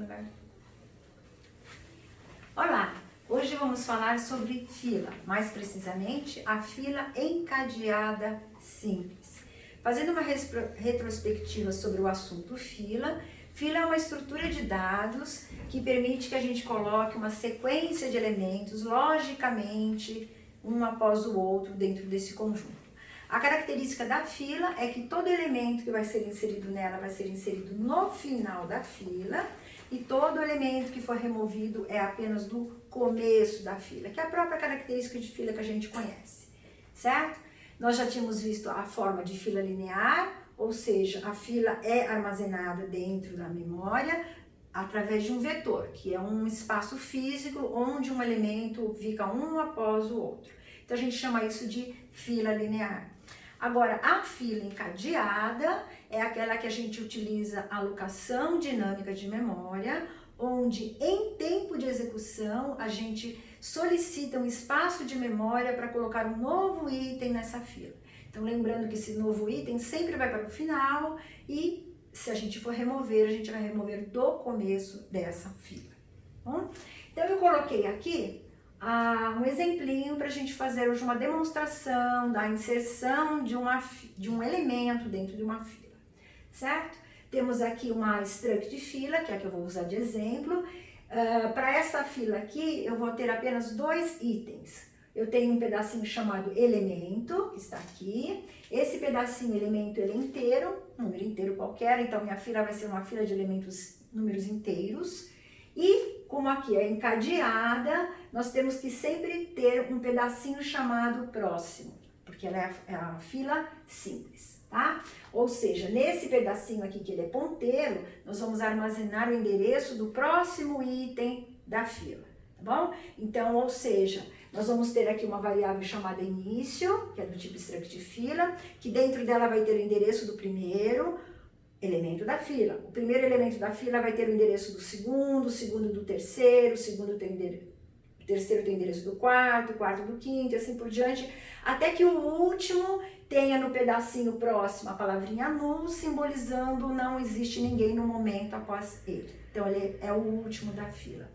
devagar. Olá, hoje vamos falar sobre fila, mais precisamente a fila encadeada simples. Fazendo uma retrospectiva sobre o assunto fila, fila é uma estrutura de dados que permite que a gente coloque uma sequência de elementos, logicamente, um após o outro dentro desse conjunto. A característica da fila é que todo elemento que vai ser inserido nela vai ser inserido no final da fila e todo elemento que for removido é apenas do começo da fila, que é a própria característica de fila que a gente conhece, certo? Nós já tínhamos visto a forma de fila linear, ou seja, a fila é armazenada dentro da memória através de um vetor, que é um espaço físico onde um elemento fica um após o outro. Então a gente chama isso de fila linear. Agora, a fila encadeada é aquela que a gente utiliza a alocação dinâmica de memória, onde em tempo de execução a gente solicita um espaço de memória para colocar um novo item nessa fila. Então, lembrando que esse novo item sempre vai para o final e se a gente for remover, a gente vai remover do começo dessa fila. Bom? Então, eu coloquei aqui um exemplinho para a gente fazer hoje uma demonstração da inserção de um elemento dentro de uma fila, certo? Temos aqui uma struct de fila, que é a que eu vou usar de exemplo. Para essa fila aqui, eu vou ter apenas dois itens. Eu tenho um pedacinho chamado elemento, que está aqui. Esse pedacinho, elemento, ele é inteiro, número inteiro qualquer, então minha fila vai ser uma fila de elementos, números inteiros. E como aqui é encadeada, nós temos que sempre ter um pedacinho chamado próximo, porque ela é a fila simples, tá? Ou seja, nesse pedacinho aqui que ele é ponteiro, nós vamos armazenar o endereço do próximo item da fila, tá bom? Então, ou seja, nós vamos ter aqui uma variável chamada início, que é do tipo struct fila, que dentro dela vai ter o endereço do primeiro elemento da fila. O primeiro elemento da fila vai ter o endereço do segundo, o segundo do terceiro, o segundo tem o terceiro tem o endereço do quarto, o quarto do quinto, e assim por diante, até que o último tenha no pedacinho próximo a palavrinha null, simbolizando não existe ninguém no momento após ele. Então, ele é o último da fila.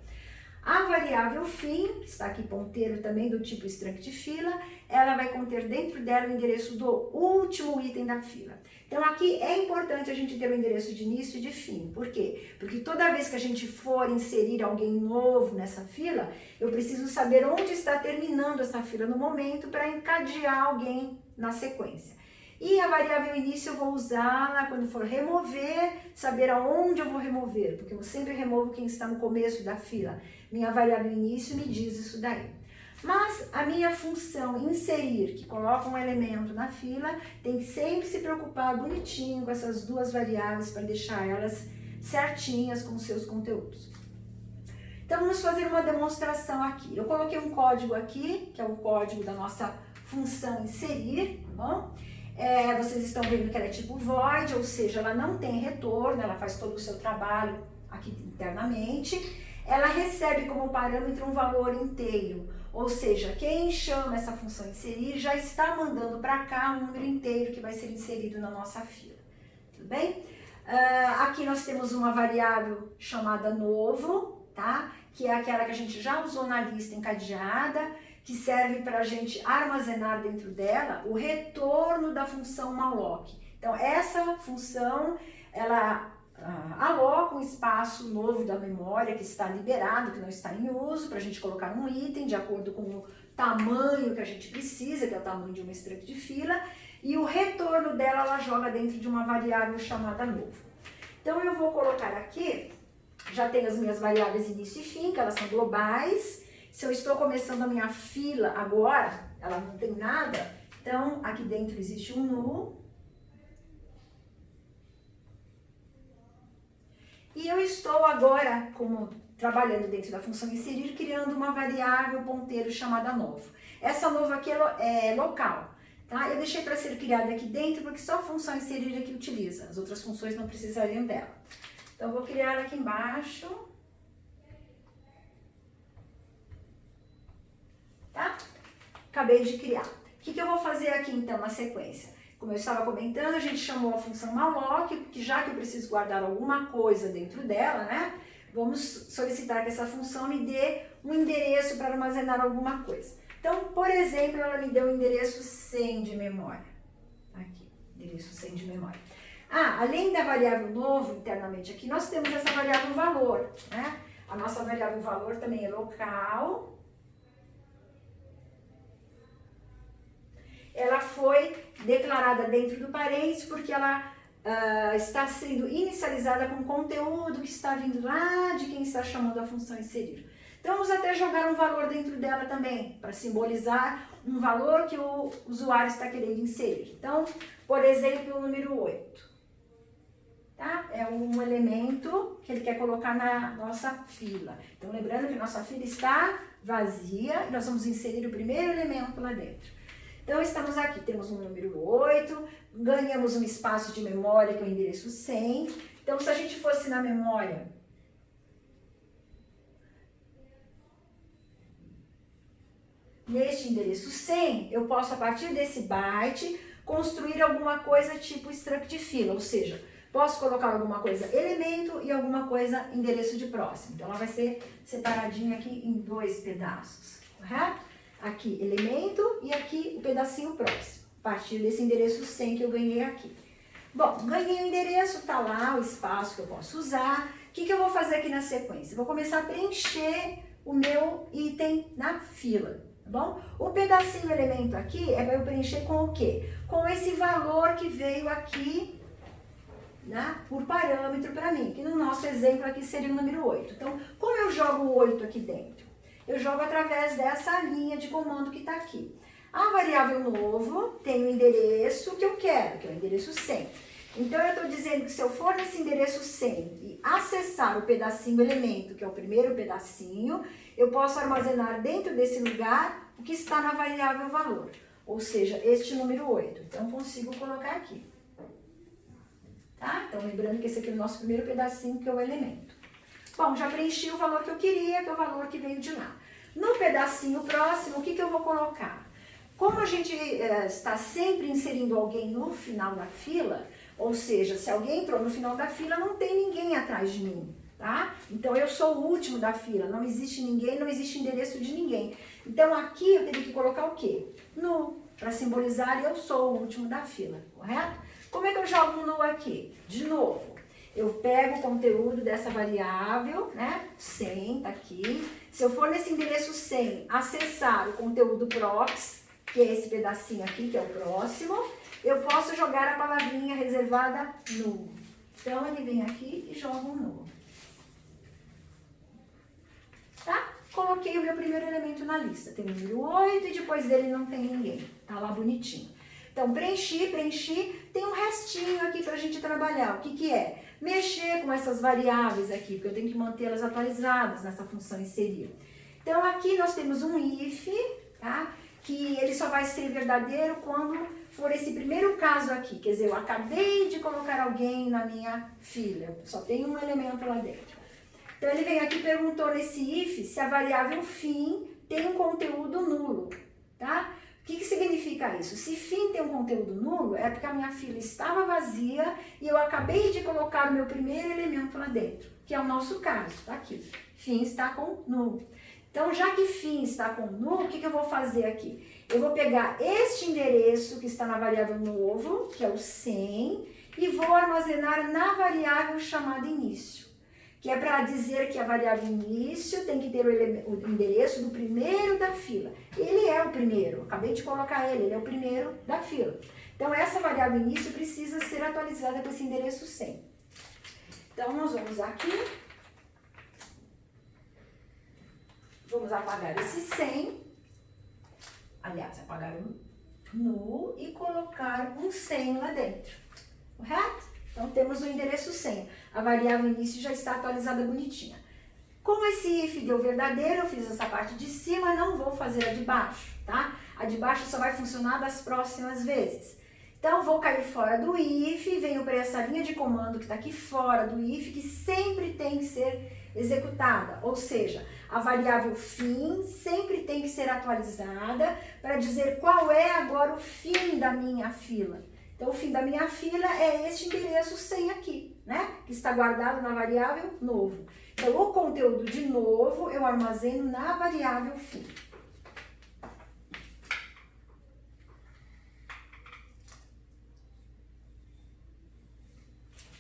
A variável fim, que está aqui ponteiro também do tipo struct fila, ela vai conter dentro dela o endereço do último item da fila. Então aqui é importante a gente ter o endereço de início e de fim. Por quê? Porque toda vez que a gente for inserir alguém novo nessa fila, eu preciso saber onde está terminando essa fila no momento para encadear alguém na sequência. E a variável início eu vou usá-la quando for remover, saber aonde eu vou remover, porque eu sempre removo quem está no começo da fila. Minha variável início me diz isso daí. Mas a minha função inserir, que coloca um elemento na fila, tem que sempre se preocupar bonitinho com essas duas variáveis para deixar elas certinhas com os seus conteúdos. Então vamos fazer uma demonstração aqui. Eu coloquei um código aqui, que é o código da nossa função inserir, tá bom? Vocês estão vendo que ela é tipo void, ou seja, ela não tem retorno, ela faz todo o seu trabalho aqui internamente. Ela recebe como parâmetro um valor inteiro, ou seja, quem chama essa função inserir já está mandando para cá um número inteiro que vai ser inserido na nossa fila, tudo bem? Aqui nós temos uma variável chamada novo, tá? Que é aquela que a gente já usou na lista encadeada, que serve para a gente armazenar dentro dela o retorno da função malloc. Então, essa função, ela aloca um espaço novo da memória que está liberado, que não está em uso, para a gente colocar um item de acordo com o tamanho que a gente precisa, que é o tamanho de uma struct de fila, e o retorno dela ela joga dentro de uma variável chamada novo. Então, eu vou colocar aqui, já tenho as minhas variáveis início e fim, que elas são globais. Se eu estou começando a minha fila agora, ela não tem nada, então aqui dentro existe um null. E eu estou agora, como trabalhando dentro da função inserir, criando uma variável ponteiro chamada novo. Essa novo aqui é local, tá? Eu deixei para ser criada aqui dentro porque só a função inserir é que utiliza, as outras funções não precisariam dela. Então eu vou criar aqui embaixo. Tá? Acabei de criar. O que eu vou fazer aqui então na sequência? Como eu estava comentando, a gente chamou a função malloc, porque já que eu preciso guardar alguma coisa dentro dela, né? Vamos solicitar que essa função me dê um endereço para armazenar alguma coisa. Então, por exemplo, ela me deu o endereço 100 de memória. Aqui, endereço 100 de memória. Além da variável novo internamente aqui, nós temos essa variável valor, né? A nossa variável valor também é local. Ela foi declarada dentro do parênteses porque ela está sendo inicializada com conteúdo que está vindo lá de quem está chamando a função inserir. Então, vamos até jogar um valor dentro dela também, para simbolizar um valor que o usuário está querendo inserir. Então, por exemplo, o número 8. Tá? É um elemento que ele quer colocar na nossa fila. Então, lembrando que nossa fila está vazia e nós vamos inserir o primeiro elemento lá dentro. Então, estamos aqui, temos um número 8, ganhamos um espaço de memória que é o endereço 100. Então, se a gente fosse na memória, neste endereço 100, eu posso, a partir desse byte, construir alguma coisa tipo struct de fila, ou seja, posso colocar alguma coisa elemento e alguma coisa endereço de próximo. Então, ela vai ser separadinha aqui em 2 pedaços, correto? Aqui elemento e aqui o pedacinho próximo, a partir desse endereço 100 que eu ganhei aqui. Bom, ganhei o endereço, tá lá o espaço que eu posso usar. O que eu vou fazer aqui na sequência? Eu vou começar a preencher o meu item na fila, tá bom? O pedacinho elemento aqui é para eu preencher com o quê? Com esse valor que veio aqui, né, por parâmetro para mim, que no nosso exemplo aqui seria o número 8. Então, como eu jogo o 8 aqui dentro? Eu jogo através dessa linha de comando que está aqui. A variável novo tem o endereço que eu quero, que é o endereço 100. Então, eu estou dizendo que se eu for nesse endereço 100 e acessar o pedacinho elemento, que é o primeiro pedacinho, eu posso armazenar dentro desse lugar o que está na variável valor, ou seja, este número 8. Então, consigo colocar aqui. Tá? Então, lembrando que esse aqui é o nosso primeiro pedacinho, que é o elemento. Bom, já preenchi o valor que eu queria, que é o valor que veio de lá. No pedacinho próximo, o que eu vou colocar? Como a gente está sempre inserindo alguém no final da fila, ou seja, se alguém entrou no final da fila, não tem ninguém atrás de mim, tá? Então, eu sou o último da fila, não existe ninguém, não existe endereço de ninguém. Então, aqui eu teria que colocar o quê? Nu, para simbolizar eu sou o último da fila, correto? Como é que eu jogo um nu aqui? De novo. Eu pego o conteúdo dessa variável, né, 100, tá aqui. Se eu for nesse endereço 100, acessar o conteúdo prox, que é esse pedacinho aqui, que é o próximo, eu posso jogar a palavrinha reservada null. Então, ele vem aqui e joga um null. Tá? Coloquei o meu primeiro elemento na lista. Tem o número 8 e depois dele não tem ninguém. Tá lá bonitinho. Então, preenchi. Tem um restinho aqui pra gente trabalhar. O que é? Mexer com essas variáveis aqui, porque eu tenho que mantê-las atualizadas nessa função inserir. Então, aqui nós temos um if, tá? Que ele só vai ser verdadeiro quando for esse primeiro caso aqui. Quer dizer, eu acabei de colocar alguém na minha fila, só tem um elemento lá dentro. Então, ele vem aqui e perguntou nesse if se a variável fim tem um conteúdo nulo, tá? O que significa isso? Se fim tem um conteúdo nulo, é porque a minha fila estava vazia e eu acabei de colocar o meu primeiro elemento lá dentro, que é o nosso caso, tá aqui. Fim está com nulo. Então, já que fim está com nulo, o que eu vou fazer aqui? Eu vou pegar este endereço que está na variável novo, que é o 100, e vou armazenar na variável chamada início, que é para dizer que a variável início tem que ter o endereço do primeiro da fila. Ele é o primeiro, acabei de colocar ele é o primeiro da fila. Então, essa variável início precisa ser atualizada com esse endereço 100. Então, nós vamos aqui, vamos apagar esse 100, aliás, apagar o null e colocar um 100 lá dentro, correto? Então, temos o endereço 100. A variável início já está atualizada bonitinha. Como esse if deu verdadeiro, eu fiz essa parte de cima, não vou fazer a de baixo, tá? A de baixo só vai funcionar das próximas vezes. Então, vou cair fora do if, venho para essa linha de comando que está aqui fora do if, que sempre tem que ser executada. Ou seja, a variável fim sempre tem que ser atualizada para dizer qual é agora o fim da minha fila. Então, o fim da minha fila é este endereço 100 aqui, né? Que está guardado na variável novo. Então, o conteúdo de novo eu armazeno na variável fim.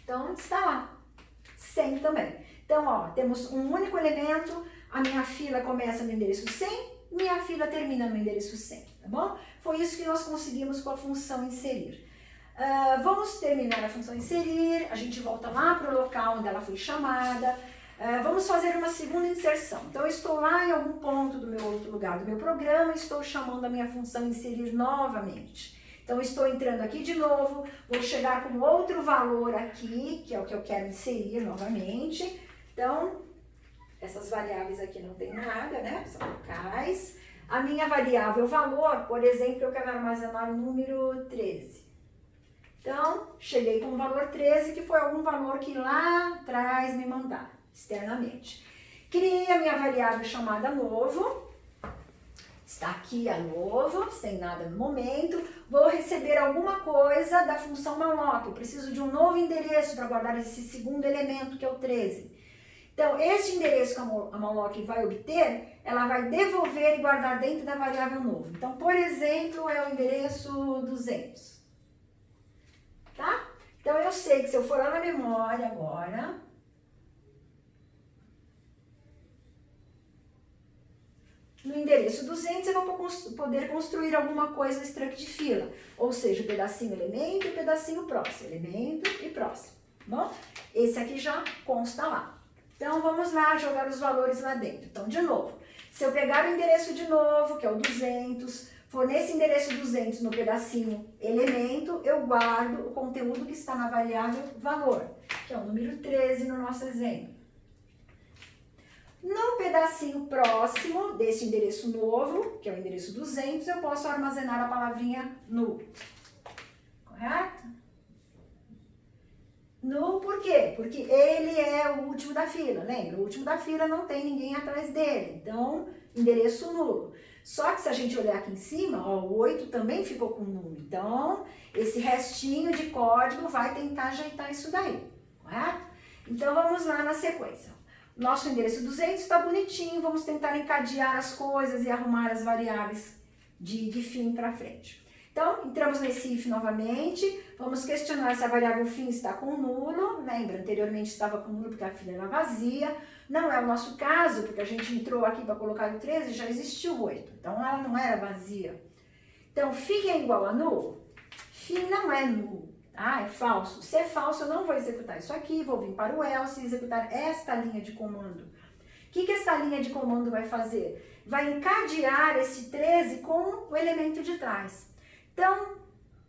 Então, está lá. 100 também. Então, ó, temos um único elemento, a minha fila começa no endereço 100, minha fila termina no endereço 100, tá bom? Foi isso que nós conseguimos com a função inserir. Vamos terminar a função inserir, a gente volta lá para o local onde ela foi chamada. Vamos fazer uma segunda inserção. Então, eu estou lá em algum ponto do meu outro lugar do meu programa, estou chamando a minha função inserir novamente. Então, estou entrando aqui de novo, vou chegar com outro valor aqui, que é o que eu quero inserir novamente. Então, essas variáveis aqui não tem nada, né? São locais. A minha variável valor, por exemplo, eu quero armazenar o número 13. Então, cheguei com o valor 13, que foi algum valor que lá atrás me mandaram, externamente. Criei a minha variável chamada novo. Está aqui a novo, sem nada no momento. Vou receber alguma coisa da função malloc. Eu preciso de um novo endereço para guardar esse segundo elemento, que é o 13. Então, esse endereço que a malloc vai obter, ela vai devolver e guardar dentro da variável novo. Então, por exemplo, é o endereço 200. Tá? Então, eu sei que se eu for lá na memória agora, no endereço 200 eu vou poder construir alguma coisa no struct de fila, ou seja, o pedacinho elemento e o pedacinho próximo, elemento e próximo, bom? Esse aqui já consta lá. Então, vamos lá jogar os valores lá dentro. Então, de novo, se eu pegar o endereço de novo, que é o 200, for nesse endereço 200 no pedacinho elemento, eu guardo o conteúdo que está na variável valor, que é o número 13 no nosso exemplo. No pedacinho próximo desse endereço novo, que é o endereço 200, eu posso armazenar a palavrinha null. Correto? Null por quê? Porque ele é o último da fila, lembra? O último da fila não tem ninguém atrás dele, então endereço nulo. Só que se a gente olhar aqui em cima, ó, o 8 também ficou com nulo. Então, esse restinho de código vai tentar ajeitar isso daí, correto? Então, vamos lá na sequência. Nosso endereço 200 está bonitinho, vamos tentar encadear as coisas e arrumar as variáveis de fim para frente. Então, entramos nesse if novamente, vamos questionar se a variável fim está com nulo, lembra, anteriormente estava com nulo porque a fila era vazia, não é o nosso caso, porque a gente entrou aqui para colocar o 13 e já existiu o 8, então ela não era vazia. Então, fim é igual a null? Fim não é null. Ah, é falso. Se é falso, eu não vou executar isso aqui, vou vir para o else e executar esta linha de comando. O que essa linha de comando vai fazer? Vai encadear esse 13 com o elemento de trás. Então,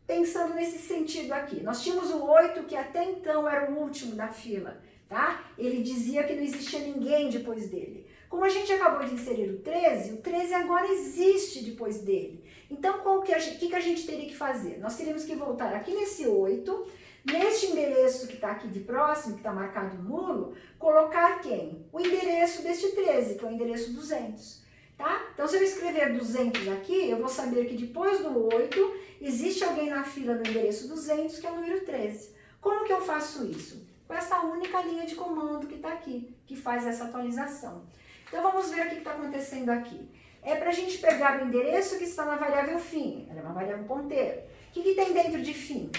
pensando nesse sentido aqui, nós tínhamos o 8, que até então era o último da fila, tá? Ele dizia que não existia ninguém depois dele. Como a gente acabou de inserir o 13 agora existe depois dele. Então, o que a gente teria que fazer? Nós teríamos que voltar aqui nesse 8, neste endereço que está aqui de próximo, que está marcado nulo, colocar quem? O endereço deste 13, que é o endereço 200. Tá? Então, se eu escrever 200 aqui, eu vou saber que depois do 8, existe alguém na fila no endereço 200, que é o número 13. Como que eu faço isso? Com essa única linha de comando que está aqui, que faz essa atualização. Então, vamos ver o que está acontecendo aqui. É para a gente pegar o endereço que está na variável fim, ela é uma variável ponteiro. O que tem dentro de fim?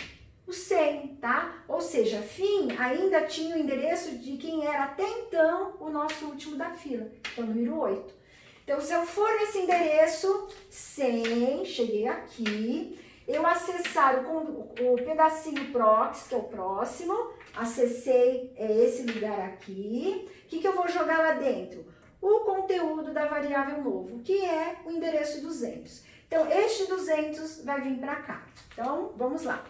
O 100, tá? Ou seja, fim ainda tinha o endereço de quem era até então o nosso último da fila, que é o número 8. Então, se eu for nesse endereço 100, cheguei aqui, eu acessar o pedacinho prox, que é o próximo, acessei esse lugar aqui, o que eu vou jogar lá dentro? O conteúdo da variável novo, que é o endereço 200. Então, este 200 vai vir para cá. Então, vamos lá.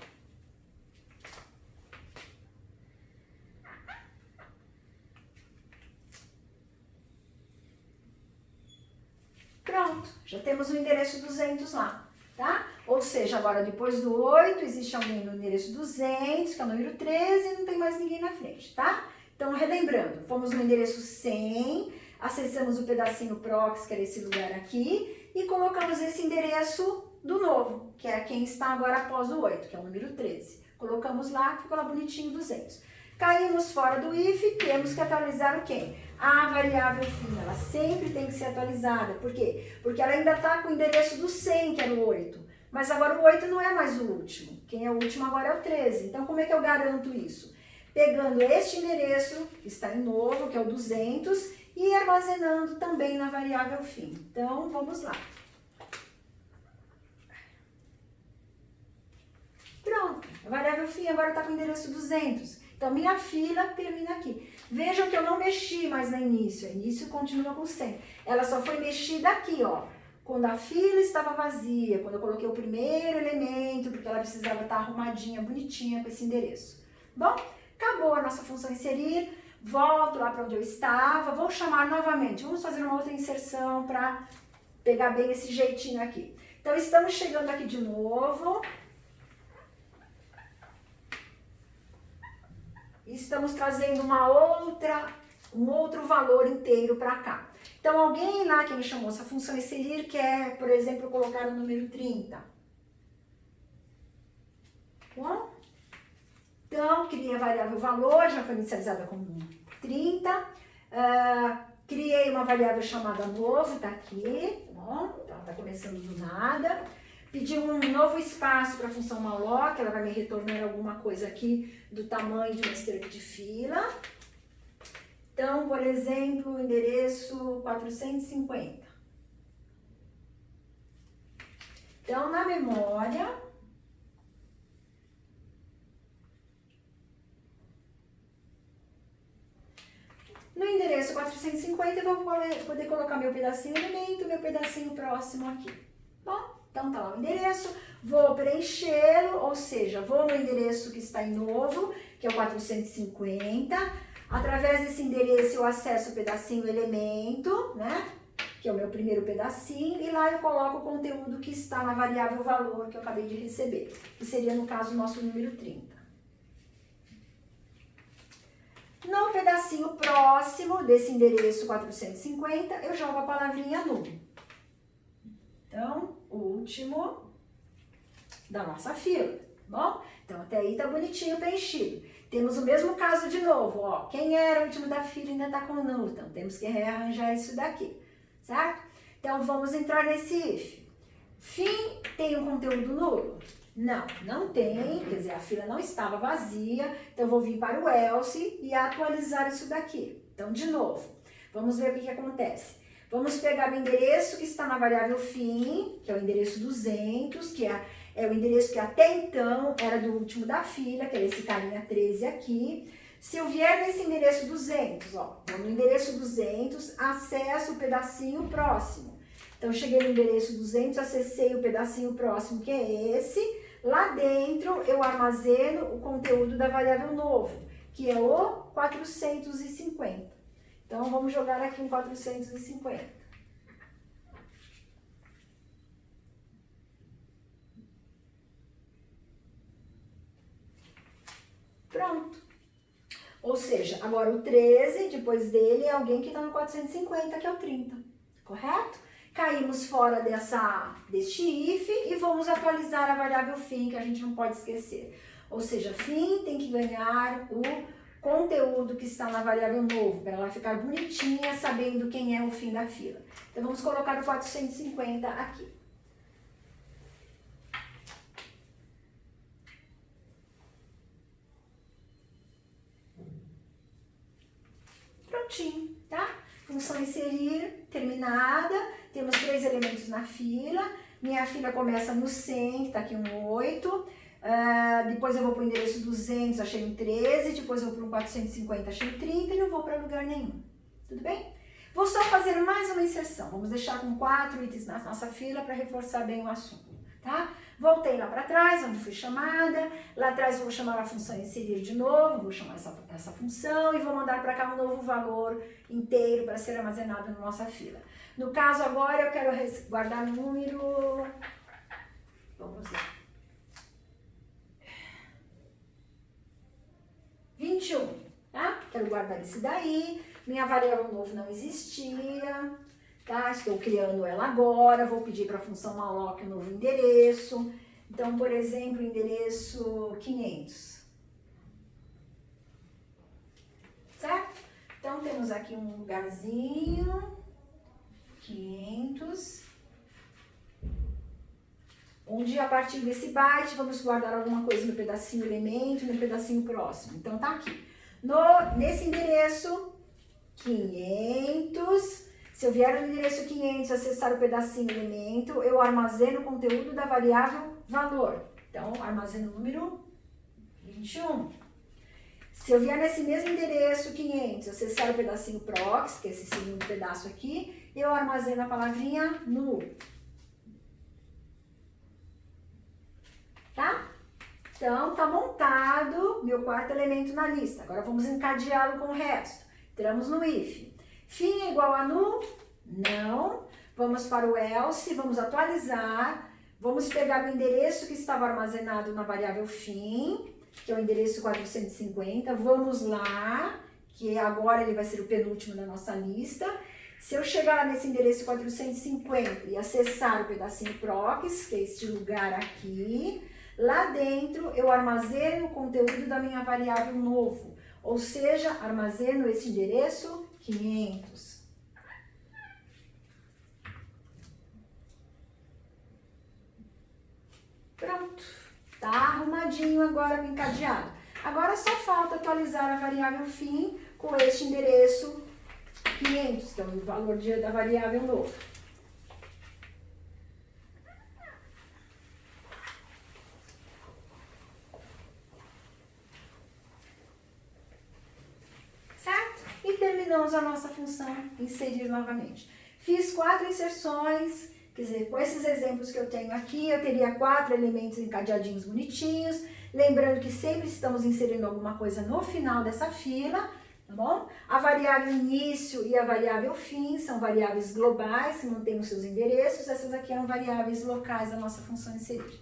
Pronto, já temos o endereço 200 lá, tá? Ou seja, agora depois do 8, existe alguém no endereço 200, que é o número 13, e não tem mais ninguém na frente, tá? Então, relembrando, fomos no endereço 100, acessamos o pedacinho prox, que era esse lugar aqui, e colocamos esse endereço do novo, que é quem está agora após o 8, que é o número 13. Colocamos lá, ficou lá bonitinho 200. Caímos fora do if, temos que atualizar o quê? A variável fim, ela sempre tem que ser atualizada. Por quê? Porque ela ainda está com o endereço do 100, que era o 8. Mas agora o 8 não é mais o último. Quem é o último agora é o 13. Então, como é que eu garanto isso? Pegando este endereço, que está em novo, que é o 200, e armazenando também na variável fim. Então, vamos lá. Pronto, a variável fim agora está com o endereço 200. Então, minha fila termina aqui. Vejam que eu não mexi mais no início. O início continua com 100. Ela só foi mexida aqui, ó. Quando a fila estava vazia, quando eu coloquei o primeiro elemento, porque ela precisava estar arrumadinha, bonitinha com esse endereço. Bom, acabou a nossa função inserir. Volto lá para onde eu estava. Vou chamar novamente. Vamos fazer uma outra inserção para pegar bem esse jeitinho aqui. Então, estamos chegando aqui de novo. Estamos trazendo um outro valor inteiro para cá. Então, alguém lá que me chamou essa função inserir quer, por exemplo, colocar o número 30. Bom? Então, criei a variável valor, já foi inicializada com 30. Criei uma variável chamada novo, tá aqui. Bom, então tá começando do nada. Pedi um novo espaço para a função malloc, ela vai me retornar alguma coisa aqui do tamanho de uma esteira de fila. Então, por exemplo, o endereço 450. Então, na memória, no endereço 450, eu vou poder colocar meu pedacinho elemento, meu pedacinho próximo aqui. Bom? Então, tá lá o endereço, vou preenchê-lo, ou seja, vou no endereço que está em novo, que é o 450. Através desse endereço eu acesso o pedacinho elemento, né? Que é o meu primeiro pedacinho, e lá eu coloco o conteúdo que está na variável valor que eu acabei de receber, que seria, no caso, o nosso número 30. No pedacinho próximo desse endereço 450, eu jogo a palavrinha null. Então, o último da nossa fila, bom? Então, até aí tá bonitinho preenchido. Temos o mesmo caso de novo, ó. Quem era o último da fila ainda tá com null, então temos que rearranjar isso daqui, certo? Então, vamos entrar nesse if. Fim tem um conteúdo nulo? Não, não tem, quer dizer, a fila não estava vazia, então eu vou vir para o else e atualizar isso daqui. Então, de novo, vamos ver o que acontece. Vamos pegar o endereço que está na variável fim, que é o endereço 200, que é o endereço que até então era do último da fila, que é esse carinha 13 aqui. Se eu vier nesse endereço 200, ó, no endereço 200, acesso o pedacinho próximo. Então, eu cheguei no endereço 200, acessei o pedacinho próximo, que é esse. Lá dentro, eu armazeno o conteúdo da variável novo, que é o 450. Então, vamos jogar aqui um 450. Pronto. Ou seja, agora o 13, depois dele, é alguém que está no 450, que é o 30. Correto? Caímos fora deste if e vamos atualizar a variável fim, que a gente não pode esquecer. Ou seja, fim tem que ganhar o conteúdo que está na variável novo, para ela ficar bonitinha, sabendo quem é o fim da fila. Então, vamos colocar o 450 aqui. Prontinho, tá? Função inserir, terminada. Temos 3 elementos na fila. Minha fila começa no 100, que está aqui um 8. Depois eu vou para o endereço 200, achei um 13, depois eu vou para o 450, achei um 30 e não vou para lugar nenhum. Tudo bem? Vou só fazer mais uma inserção. Vamos deixar com 4 itens na nossa fila para reforçar bem o assunto, tá? Voltei lá para trás, onde fui chamada. Lá atrás eu vou chamar a função inserir de novo, vou chamar essa função e vou mandar para cá um novo valor inteiro para ser armazenado na nossa fila. No caso agora eu quero guardar o número... Vamos ver. 21, tá? Quero guardar esse daí. Minha variável novo não existia, tá? Estou criando ela agora. Vou pedir para a função malloc um novo endereço. Então, por exemplo, endereço 500. Então, temos aqui um lugarzinho, 500, onde a partir desse byte vamos guardar alguma coisa no pedacinho elemento, no pedacinho próximo. Então, tá aqui. Nesse endereço, 500, se eu vier no endereço 500 acessar o pedacinho elemento, eu armazeno o conteúdo da variável valor. Então, armazeno o número 21. Se eu vier nesse mesmo endereço 500 acessar o pedacinho prox, que é esse segundo pedaço aqui, eu armazeno a palavrinha null. Tá? Então, tá montado meu quarto elemento na lista. Agora vamos encadeá-lo com o resto. Entramos no if. Fim é igual a null? Não. Vamos para o else, vamos atualizar. Vamos pegar o endereço que estava armazenado na variável fim, que é o endereço 450. Vamos lá, que agora ele vai ser o penúltimo da nossa lista. Se eu chegar nesse endereço 450 e acessar o pedacinho prox, que é este lugar aqui, lá dentro eu armazeno o conteúdo da minha variável novo, ou seja, armazeno esse endereço 500. Pronto, tá arrumadinho agora, encadeado. Agora só falta atualizar a variável fim com este endereço 500, que é o valor da variável novo. Certo? E terminamos a nossa função inserir novamente. Fiz 4 inserções, quer dizer, com esses exemplos que eu tenho aqui, eu teria 4 elementos encadeadinhos bonitinhos. Lembrando que sempre estamos inserindo alguma coisa no final dessa fila, tá bom? A variável início e a variável fim são variáveis globais, que mantêm os seus endereços. Essas aqui eram variáveis locais da nossa função inserir.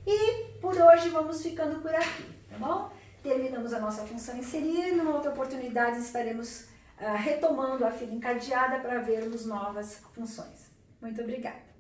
E por hoje vamos ficando por aqui, tá bom? Terminamos a nossa função inserir. Numa outra oportunidade estaremos retomando a fila encadeada para vermos novas funções. Muito obrigada!